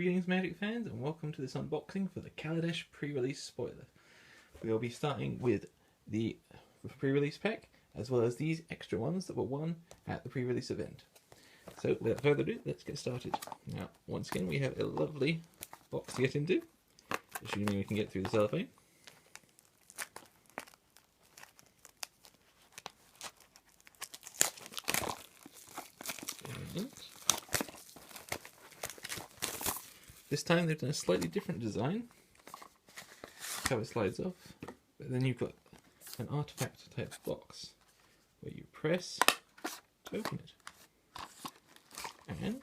Greetings Magic fans and welcome to this unboxing for the Kaladesh pre-release spoiler. We will be starting with the pre-release pack as well as these extra ones that were won at the pre-release event. So without further ado, let's get started. Now once again we have a lovely box to get into, assuming we can get through the cellophane. This time they've done a slightly different design. Cover slides off, but then you've got an artifact type box where you press to open it. And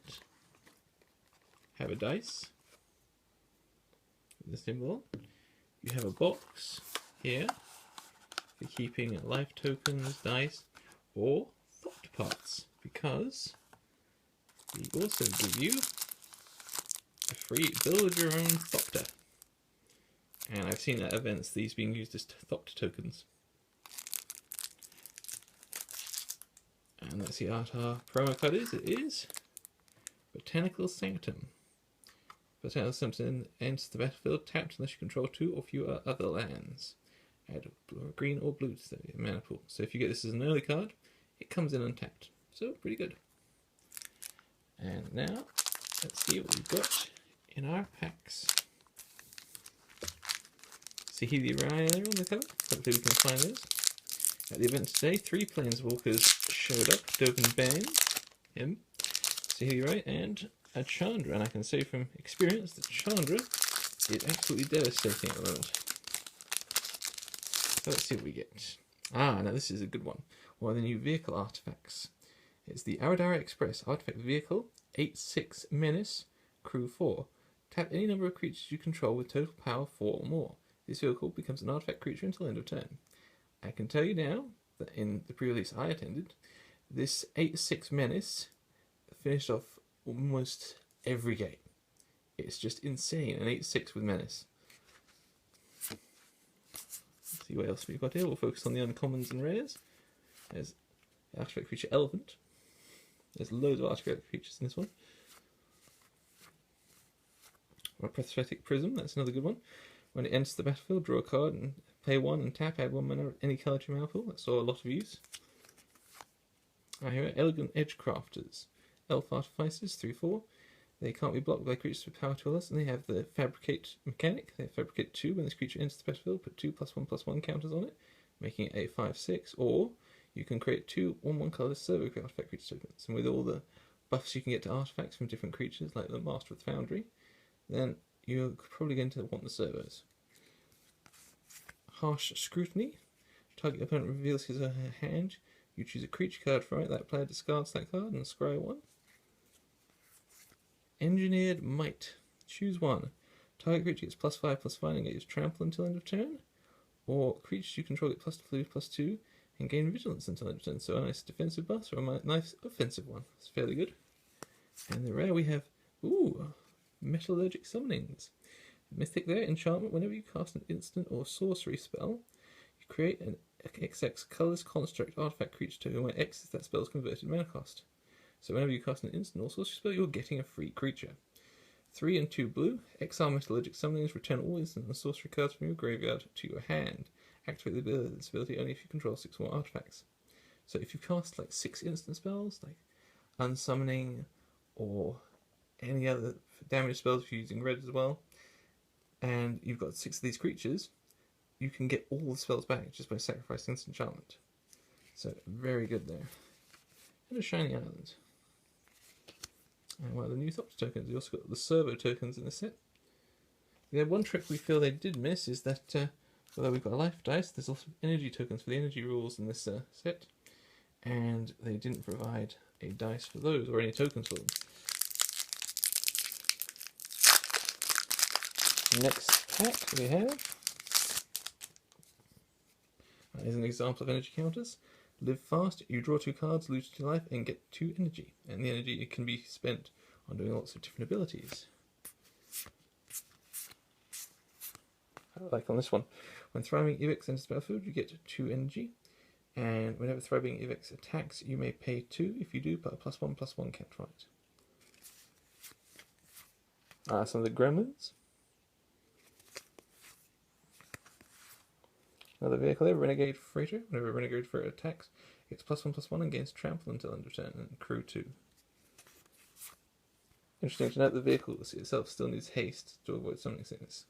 have a dice with the symbol. You have a box here for keeping life tokens, dice, or thought parts, because we also give you a free build your own Thopter. And I've seen at events these being used as Thopter tokens. And let's see what our promo code is. It is Botanical Sanctum. Botanical Sanctum enters the battlefield tapped unless you control 2 or fewer other lands. Add green or blue to the mana pool. So if you get this as an early card, it comes in untapped. So pretty good. And now let's see what we've got in our packs. See the Raya there on the cover? Hopefully we can find those. At the event today, 3 Planeswalkers showed up. Dogan Bang, him, See right, and a Chandra. And I can say from experience that Chandra is absolutely devastating at the moment. So let's see what we get. Now this is a good one. One of the new vehicle artifacts. It's the Aradara Express Artifact Vehicle, 8/6 Menace, Crew 4. Tap any number of creatures you control with total power 4 or more. This vehicle becomes an artifact creature until end of turn. I can tell you now that in the pre-release I attended, this 8/6 Menace finished off almost every game. It's just insane, an 8/6 with Menace. Let's see what else we've got here. We'll focus on the uncommons and rares. There's artifact creature Elephant. There's loads of artifact creatures in this one. A Prophetic Prism, that's another good one. When it enters the battlefield, draw a card and pay 1 and tap, add 1 mana any card to your mana pool. That saw a lot of use. Here are Elegant Edge Crafters. Elf Artificers, 3/4. They can't be blocked by creatures with power 2 or less, and they have the Fabricate mechanic. They have Fabricate 2 when this creature enters the battlefield, put 2+1/+1 counters on it, making it a 5/6, or you can create 2 1/1 colourless servo artifact creature tokens. And with all the buffs you can get to artifacts from different creatures, like the Master of the Foundry, then you're probably going to want the servos. Harsh Scrutiny. Target opponent reveals his or her hand. You choose a creature card from it. That player discards that card and scry 1. Engineered Might. Choose 1. Target creature gets +5/+5 and gets trample until end of turn. Or creatures you control get +2/+2 and gain vigilance until end of turn. So a nice defensive buff or a nice offensive one. It's fairly good. And the rare we have, Metallurgic Summonings. Mythic there, enchantment. Whenever you cast an instant or sorcery spell, you create an XX colorless construct artifact creature token where X is that spell's converted mana cost. So whenever you cast an instant or sorcery spell, you're getting a free creature. 3 and 2 blue. Exile Metallurgic Summonings. Return all instant and sorcery cards from your graveyard to your hand. Activate this ability only if you control 6 more artifacts. So if you cast like 6 instant spells, like Unsummoning or any other damage spells if you're using red as well, and you've got 6 of these creatures, you can get all the spells back just by sacrificing this enchantment. So very good there. And a Shiny Island. And one of the new Thopter tokens, you also got the servo tokens in the set. The one trick we feel they did miss is that although we've got a life dice, there's also energy tokens for the energy rules in this set, and they didn't provide a dice for those or any tokens for them. Next pack we have is an example of energy counters. Live fast, you draw 2 cards, lose 2 life, and get 2 energy. And the energy can be spent on doing lots of different abilities. Like on this one, when Thriving Evex enters the battlefield, you get 2 energy. And whenever Thriving Evex attacks, you may pay 2. If you do, put a +1/+1 count on it. Some of the gremlins. Another vehicle there, Renegade Freighter. Whenever a Renegade Freighter attacks, it gets +1/+1 and gains trample until end of turn, and crew 2. Interesting to note, the vehicle itself still needs haste to avoid summoning sickness.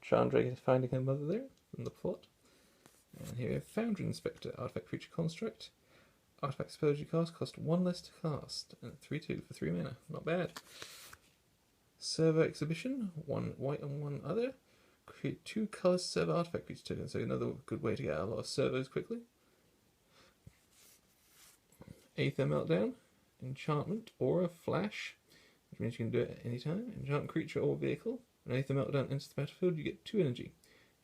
Chandra is finding her mother there from the plot. And here we have Foundry Inspector, Artifact Creature Construct. Artifact spells you cast cost 1 less to cast, and 3/2 for 3 mana. Not bad. Servo Exhibition, 1 white and 1 other. Create 2 colours servo artifact creature tokens, so another good way to get a lot of servos quickly. Aether Meltdown, Enchantment, Aura, Flash, which means you can do it at any time. Enchant creature or vehicle. When Aether Meltdown enters the battlefield, you get 2 energy.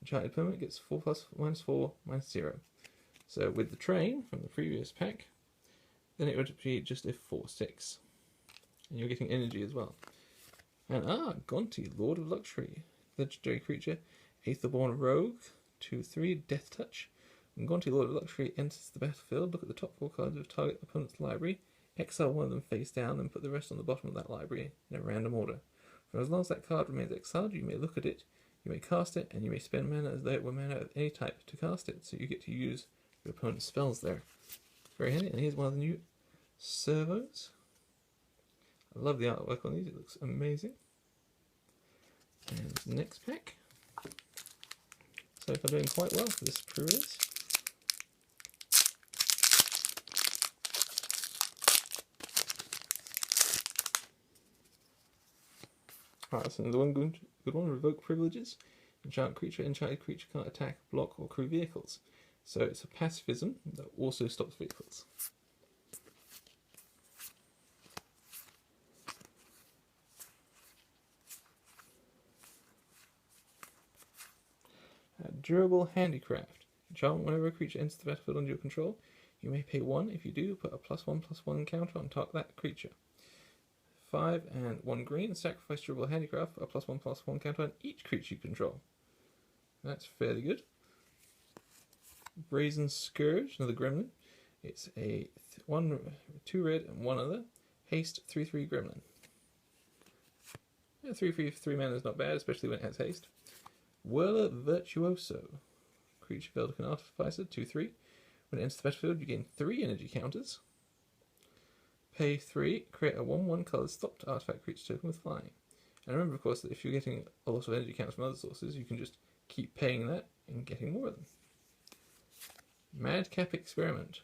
Enchanted permanent gets 4+, -4, -0. So with the train from the previous pack, then it would be just a 4/6. And you're getting energy as well. And Gonti, Lord of Luxury. Legendary creature, Aetherborn Rogue, 2/3, Death Touch. When Gonti, Lord of Luxury enters the battlefield, look at the top 4 cards of target opponent's library, exile one of them face down, and put the rest on the bottom of that library in a random order. For as long as that card remains exiled, you may look at it, you may cast it, and you may spend mana as though it were mana of any type to cast it, so you get to use your opponent's spells there. Very handy, and here's one of the new servos. I love the artwork on these, it looks amazing. And next pack. So far doing quite well for this pre-release. Alright, so the one good one, Revoke Privileges. Enchanted creature can't attack, block, or crew vehicles. So it's a pacifism that also stops vehicles. Durable Handicraft. Enchantment, whenever a creature enters the battlefield under your control, you may pay 1. If you do, put a +1/+1 counter on top of that creature. 5 and 1 green, sacrifice Durable Handicraft, a +1/+1 counter on each creature you control. That's fairly good. Brazen Scourge, another gremlin. It's a 2 red and 1 other. Haste, 3/3 gremlin. Yeah, 3/3 for 3 mana is not bad, especially when it has haste. Whirler Virtuoso. Creature Veldican Artificer, 2/3. When it enters the battlefield, you gain 3 energy counters. Pay 3, create a 1/1 colored stopped artifact creature token with flying. And remember, of course, that if you're getting a lot of energy counters from other sources, you can just keep paying that and getting more of them. Madcap Experiment.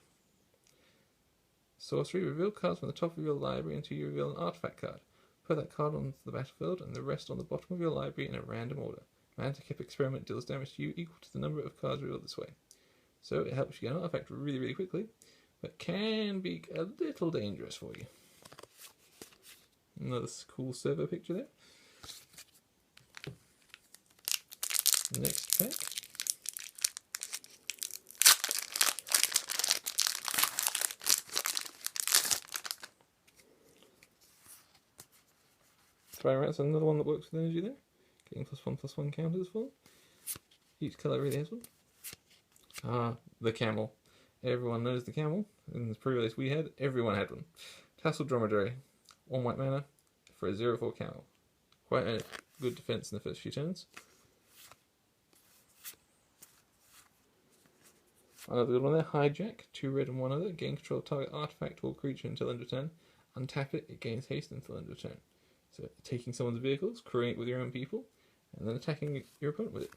Sorcery, reveal cards from the top of your library until you reveal an artifact card. Put that card onto the battlefield and the rest on the bottom of your library in a random order. Madcap Experiment deals damage to you equal to the number of cards revealed this way. So it helps you get an artifact really, really quickly, but can be a little dangerous for you. Another cool servo picture there. Next pack. Fire Rat's another one that works with energy there. Getting +1/+1 counters for. Each colour really has one. The camel. Everyone knows the camel. In the pre-release we had, everyone had one. Tasseled Dromedary. 1 white mana for a 0/4 camel. Quite a good defense in the first few turns. Another good one there, Hijack. 2 red and 1 other. Gain control of target artifact or creature until end of turn. Untap it, it gains haste until end of turn. So taking someone's vehicles, crewing it with your own people, and then attacking your opponent with it.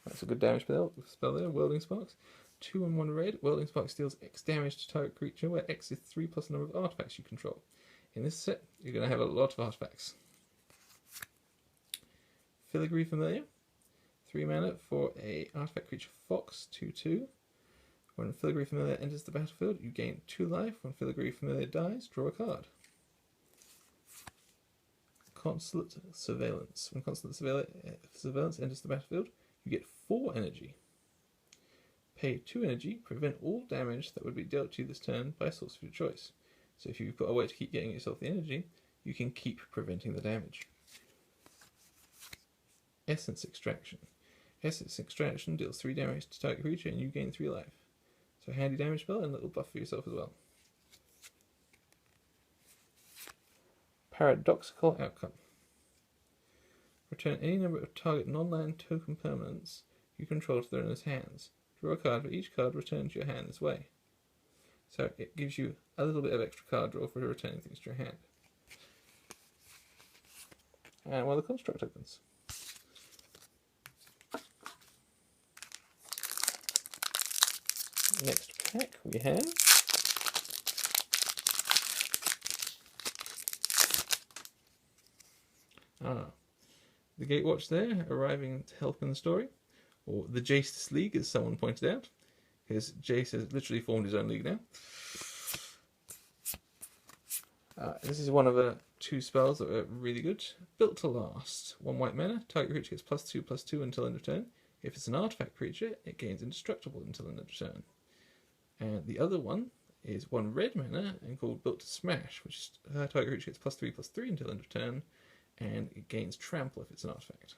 That's a good damage spell there, Welding Sparks. 2 and 1 red, Welding Sparks deals X damage to target creature, where X is 3 plus the number of artifacts you control. In this set, you're going to have a lot of artifacts. Filigree Familiar. 3 mana for a artifact creature Fox, 2/2. When Filigree Familiar enters the battlefield, you gain 2 life. When Filigree Familiar dies, draw a card. Consulate Surveillance. When Consulate Surveillance enters the battlefield, you get 4 energy. Pay 2 energy, prevent all damage that would be dealt to you this turn by a source of your choice. So if you've got a way to keep getting yourself the energy, you can keep preventing the damage. Essence Extraction. Essence Extraction deals 3 damage to target creature and you gain 3 life. So handy damage spell and a little buff for yourself as well. Paradoxical Outcome. Return any number of target non-land token permanents you control to their owner's hands. Draw a card for each card returned to your hand this way. So it gives you a little bit of extra card draw for returning things to your hand. And one of the construct tokens. Next pack we have the Gatewatch there, arriving to help in the story, or the Jace League, as someone pointed out, because Jace has literally formed his own league now. This is one of 2 spells that are really good. Built to Last. 1 white mana, target creature gets +2/+2 until end of turn. If it's an artifact creature, it gains indestructible until end of turn. And the other one is 1 red mana and called Built to Smash, which is target creature gets +3/+3 until end of turn, and it gains trample if it's an artifact.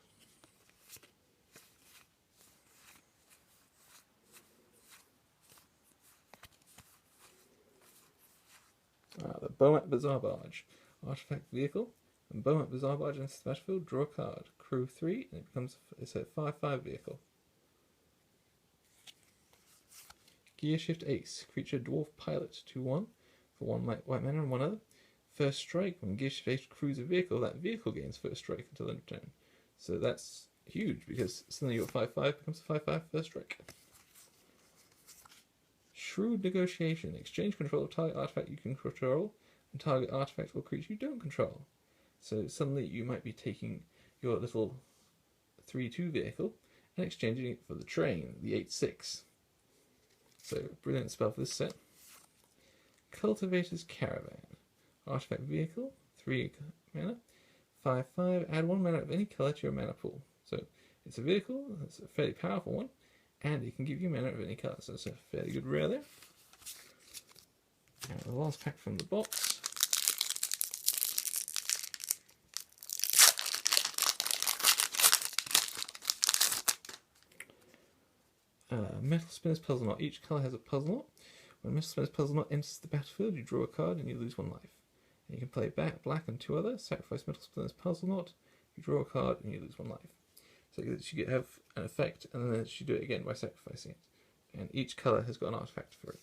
The Bomat Bazaar Barge. Artifact vehicle. When Bomat Bazaar Barge enters the battlefield, draw a card. Crew 3, and it's a 5/5 vehicle. Gear Shift Ace. Creature Dwarf Pilot. 2/1 for 1 white mana and 1 other. First strike. When Gear Shift Ace crews a vehicle, that vehicle gains first strike until end of turn. So that's huge, because suddenly your 5/5 becomes a 5/5 first strike. Shrewd Negotiation. Exchange control of target artifact you can control and target artifact or creature you don't control. So suddenly you might be taking your little 3/2 vehicle and exchanging it for the train, the 8/6. So brilliant spell for this set. Cultivator's Caravan. Artifact vehicle, 3 mana, 5/5, add 1 mana of any colour to your mana pool. So it's a vehicle, it's a fairly powerful one, and it can give you mana of any colour, so it's a fairly good rare there. And the last pack from the box. Metal Spinner's Puzzle Knot. Each colour has a puzzle knot. When Metal Spinner's Puzzle Knot enters the battlefield, you draw a card and you lose 1 life. And you can play black and 2 other, sacrifice Metal Spinner's Puzzle Knot, you draw a card and you lose 1 life. So you have an effect, and then you do it again by sacrificing it. And each colour has got an artifact for it.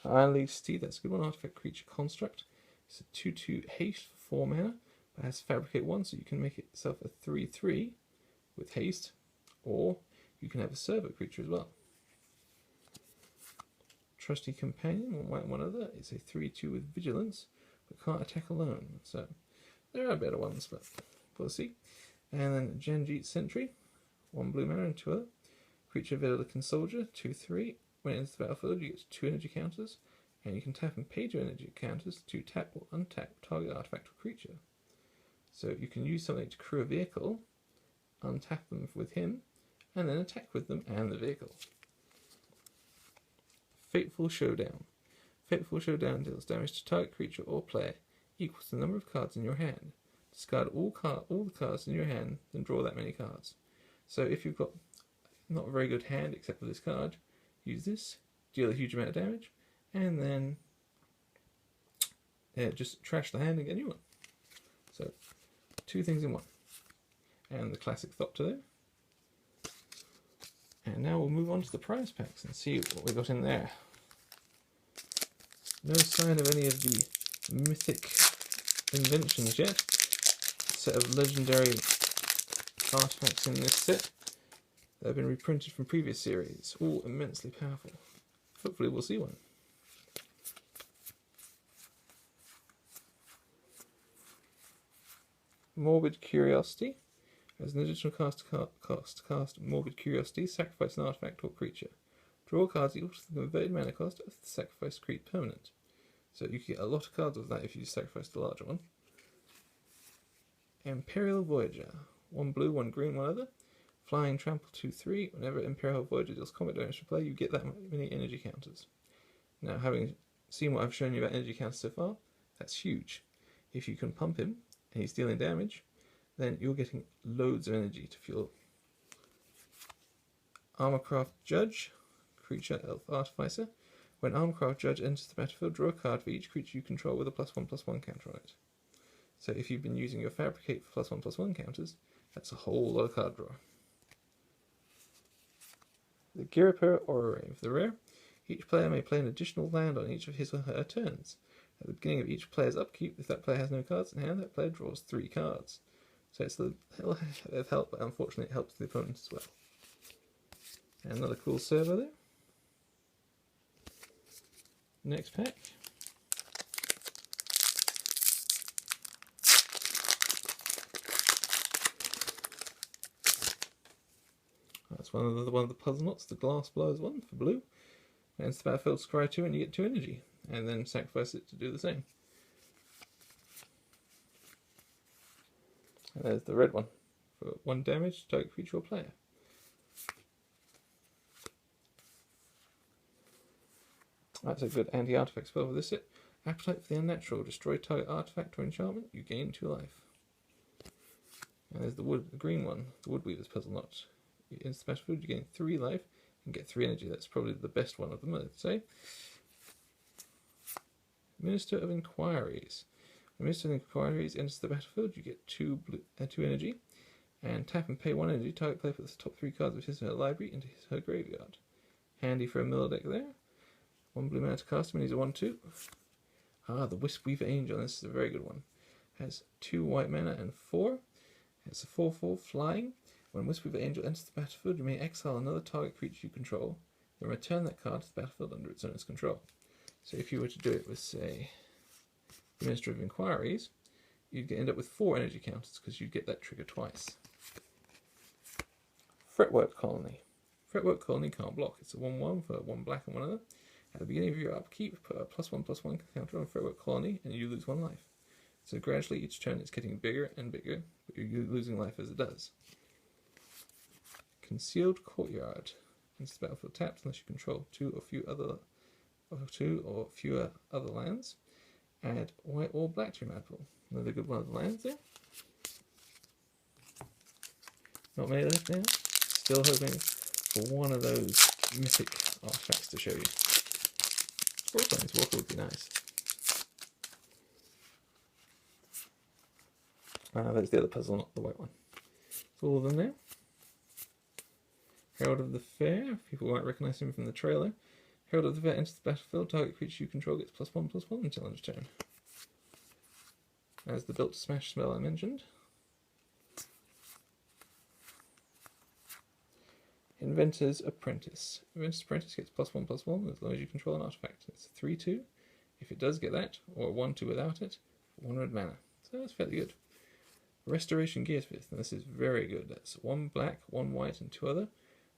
Iron League Steed, that's a good one. Artifact creature construct. It's a 2/2 haste for 4 mana, but has Fabricate 1, so you can make itself a 3/3 with haste, or you can have a servo creature as well. Trusty Companion, 1 white, 1 other. It's a 3/2 with vigilance, but can't attack alone. So there are better ones, but we'll see. And then Janjeet Sentry, 1 blue mana and 2 other. Creature Vedalican Soldier, 2/3. When it enters the battlefield, you get 2 energy counters, and you can tap and pay 2 energy counters to tap or untap target artifact or creature. So you can use something to crew a vehicle, untap them with him, and then attack with them and the vehicle. Fateful Showdown. Fateful Showdown deals damage to target creature or player equal to the number of cards in your hand. Discard all the cards in your hand, then draw that many cards. So if you've got not a very good hand except for this card, use this, deal a huge amount of damage, and then just trash the hand and get a new one. So 2 things in 1. And the classic Thopter there. And now we'll move on to the prize packs and see what we got in there. No sign of any of the mythic inventions yet. A set of legendary artifacts in this set that have been reprinted from previous series, all immensely powerful. Hopefully we'll see one. Morbid Curiosity. As an additional cost to cast Morbid Curiosity, sacrifice an artifact or creature. Draw cards equal to the converted mana cost of the sacrificed creature permanent. So you can get a lot of cards with that if you sacrifice the larger one. Imperial Voyager. 1 blue, 1 green, 1 other. Flying, trample, 2/3. Whenever Imperial Voyager deals combat damage to play, you get that many energy counters. Now, having seen what I've shown you about energy counters so far, that's huge. If you can pump him, and he's dealing damage, then you're getting loads of energy to fuel. Armorcraft Judge, creature elf artificer. When Armorcraft Judge enters the battlefield, draw a card for each creature you control with a +1/+1 counter on it. So if you've been using your Fabricate for +1/+1 counters, that's a whole lot of card draw. The Giriper Aura Ring. For the rare, each player may play an additional land on each of his or her turns. At the beginning of each player's upkeep, if that player has no cards in hand, that player draws 3 cards. So it's a little of help, but unfortunately it helps the opponent as well. And another cool servo there. Next pack. That's one of the puzzle knots, the Glass Blowers one for blue. And it's the battlefield, scry 2 and you get 2 energy. And then sacrifice it to do the same. And there's the red one for 1 damage to target creature or player. That's a good anti-artifact spell for this set. Appetite for the Unnatural. Destroy target artifact or enchantment. You gain 2 life. And there's the green one, the Woodweaver's Puzzle Knot. In the battlefield, you gain 3 life and get 3 energy. That's probably the best one of them, I'd say. Minister of Inquiries. When Minister of Inquiries enters the battlefield, you get 2 energy. And tap and pay 1 energy. Target player puts the top 3 cards of his or her library into his or her graveyard. Handy for a middle deck there. 1 blue mana to cast him, and he's a 1/2. The Wispweaver Angel, this is a very good one. Has 2 white mana and 4. It's a 4/4 flying. When Wispweaver Angel enters the battlefield, you may exile another target creature you control, then return that card to the battlefield under its owner's control. So if you were to do it with, say, the Minister of Inquiries, you'd end up with 4 energy counters because you'd get that trigger twice. Fretwork Colony. Fretwork Colony can't block. It's a 1/1 for 1 black and 1 other. At the beginning of your upkeep, put a +1/+1 counter on Fretwork Colony and you lose 1 life. So gradually each turn it's getting bigger and bigger, but you're losing life as it does. Concealed Courtyard. It's the battlefield tapped unless you control 2 or fewer other lands. Add white or black to your mana pool. Another good one of the lands there. Not many left now. Still hoping for one of those mythic artifacts to show you. Sportplanes Walker would be nice. There's the other puzzle, not the white one. It's all of them there. Herald of the Fair. People might recognise him from the trailer. Herald of the Fair enters the battlefield. Target creature you control gets +1/+1 until end of turn. As the Built to Smash spell I mentioned. Inventor's Apprentice. Inventor's Apprentice gets +1/+1 as long as you control an artifact. It's a 3/2. If it does get that, or a 1/2 without it, 1 red mana. So that's fairly good. Restoration Gearsmith. Now this is very good. That's 1 black, 1 white, and 2 other.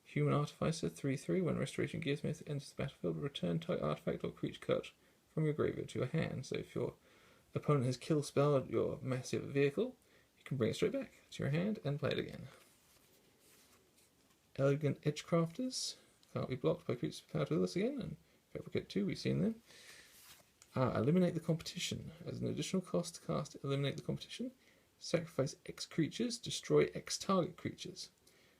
Human Artificer, 3/3. When Restoration Gearsmith enters the battlefield, return target artifact or creature card from your graveyard to your hand. So if your opponent has kill spelled your massive vehicle, you can bring it straight back to your hand and play it again. Elegant Edgecrafters. Can't be blocked by creatures with power to us again. And Fabricate 2, we've seen them. Eliminate the Competition. As an additional cost to cast Eliminate the Competition, sacrifice X creatures, destroy X target creatures.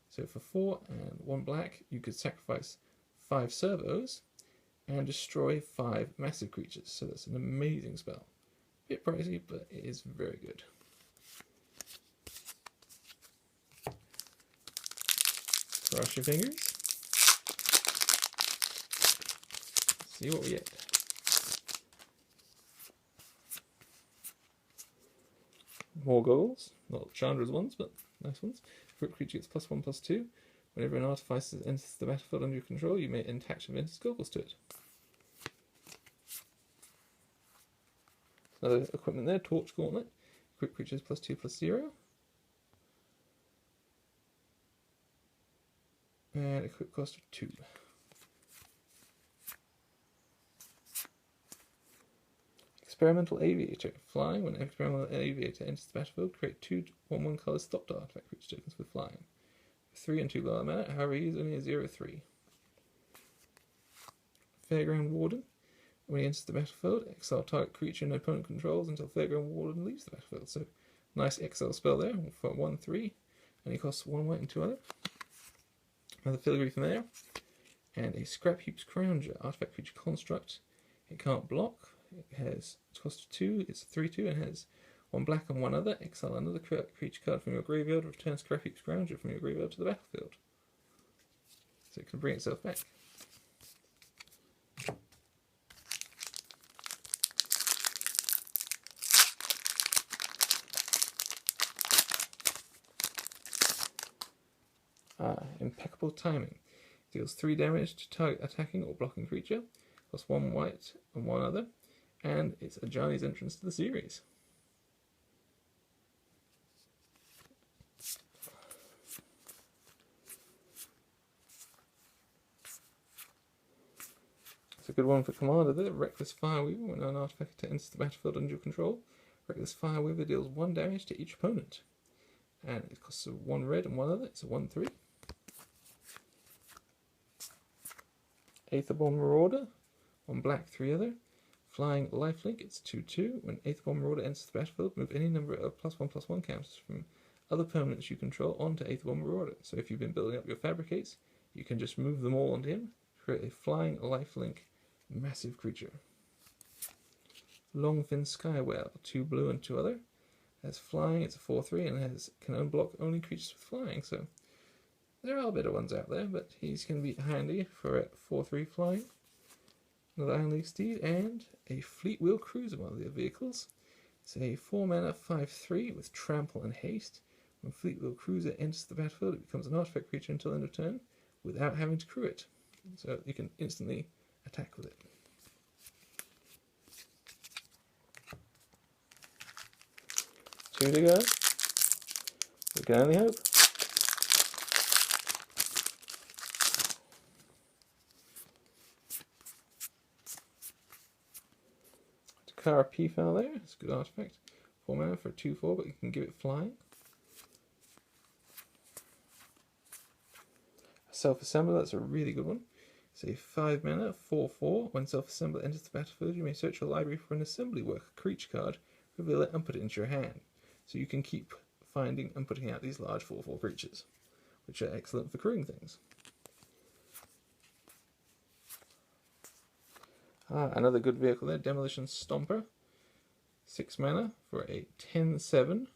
So for 4 and 1 black, you could sacrifice 5 servos and destroy 5 massive creatures. So that's an amazing spell. Bit pricey, but it is very good. Cross your fingers. See what we get. More goggles. Not Chandra's ones, but nice ones. Equip creature gets +1/+2. Whenever an artificer enters the battlefield under your control, you may attach Inventor's goggles to it. Another equipment there, Torch Gauntlet. Equip creatures +2/+0. And equip cost of 2. Experimental Aviator. Flying. When an Experimental Aviator enters the battlefield, create 2 1/1 colour stop artifact creature tokens with flying. 3 and 2 lower mana, however he is only a 0/3. Fairground Warden. When he enters the battlefield, exile target creature no opponent controls until Fairground Warden leaves the battlefield. So Nice XL spell there for 1/3. Only costs 1 white and 2 other. Another filigree from there. And a Scrap Heap's Crownger, artifact creature construct. It can't block. It has cost 2, it's 3/2, and has 1 black and 1 other. Exile another creature card from your graveyard, return Scrap Heap's Crownger from your graveyard to the battlefield. So it can bring itself back. Impeccable Timing. Deals 3 damage to target attacking or blocking creature. Costs 1 white and 1 other. And it's Ajani's entrance to the series. It's a good one for Commander there. Reckless Fireweaver. When an artifact enters the battlefield under your control, Reckless Fireweaver deals 1 damage to each opponent. And it costs 1 red and 1 other. It's a 1/3. Aetherborn Marauder. 1 black, 3 other. Flying Lifelink. It's 2/2. When Aetherborn Marauder enters the battlefield, move any number of +1/+1 counters from other permanents you control onto Aetherborn Marauder. So if you've been building up your Fabricates, you can just move them all onto him. Create a Flying Lifelink massive creature. Longfin Skywell. 2 blue and 2 other. Has flying, it's a 4/3, and can unblock only creatures with flying, so there are better ones out there, but he's going to be handy for a 4/3 flying. Another Iron League Steed, and a Fleetwheel Cruiser, one of their vehicles. It's a 4 mana 5/3 with Trample and Haste. When Fleetwheel Cruiser enters the battlefield, it becomes an artifact creature until end of turn without having to crew it. So you can instantly attack with it. Two to go. We can only hope. Takara Peafowl there. It's a good artifact. 4 mana for a 2/4, but you can give it flying. Self-Assembler, that's a really good one. It's a 5 mana 4/4. When Self-Assembler enters the battlefield, you may search your library for an assembly worker creature card, reveal it, and put it into your hand. So you can keep finding and putting out these large 4/4 creatures, which are excellent for crewing things. Another good vehicle there, Demolition Stomper. 6 mana for a 10/7.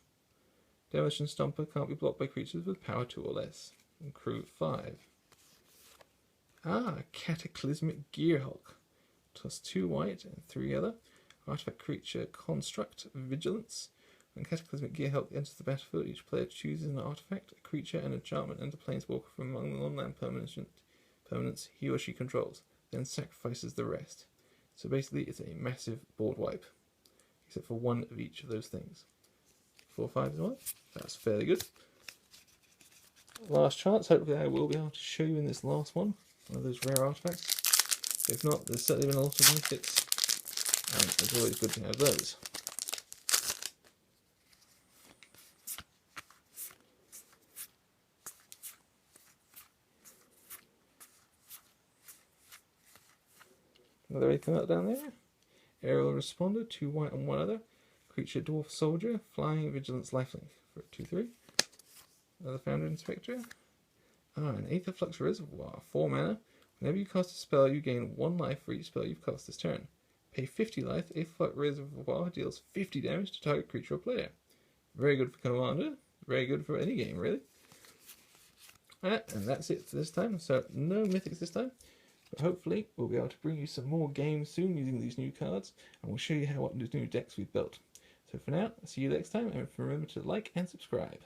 Demolition Stomper can't be blocked by creatures with power 2 or less. And crew 5. Cataclysmic Gearhulk. Plus 2 white and 3 other. Artifact creature construct Vigilance. When Cataclysmic Gearhulk enters the battlefield, each player chooses an artifact, a creature, an enchantment, and a planeswalker from among the non-land permanents he or she controls, then sacrifices the rest. So basically, it's a massive board wipe, except for one of each of those things. 4/5 as well. That's fairly good. Last chance. Hopefully, I will be able to show you in this last one of those rare artifacts. If not, there's certainly been a lot of mythics, and it's always good to have those. Another 8 come out down there. Aerial Responder, 2 white and 1 other. Creature Dwarf Soldier, Flying Vigilance Lifelink for 2/3. Another Founder Inspector. An Aetherflux Reservoir, 4 mana. Whenever you cast a spell, you gain 1 life for each spell you've cast this turn. Pay 50 life. Aetherflux Reservoir deals 50 damage to target creature or player. Very good for Commander. Very good for any game, really. And that's it for this time. So, no mythics this time. But hopefully, we'll be able to bring you some more games soon using these new cards, and we'll show you what new decks we've built. So for now, see you next time, and remember to like and subscribe.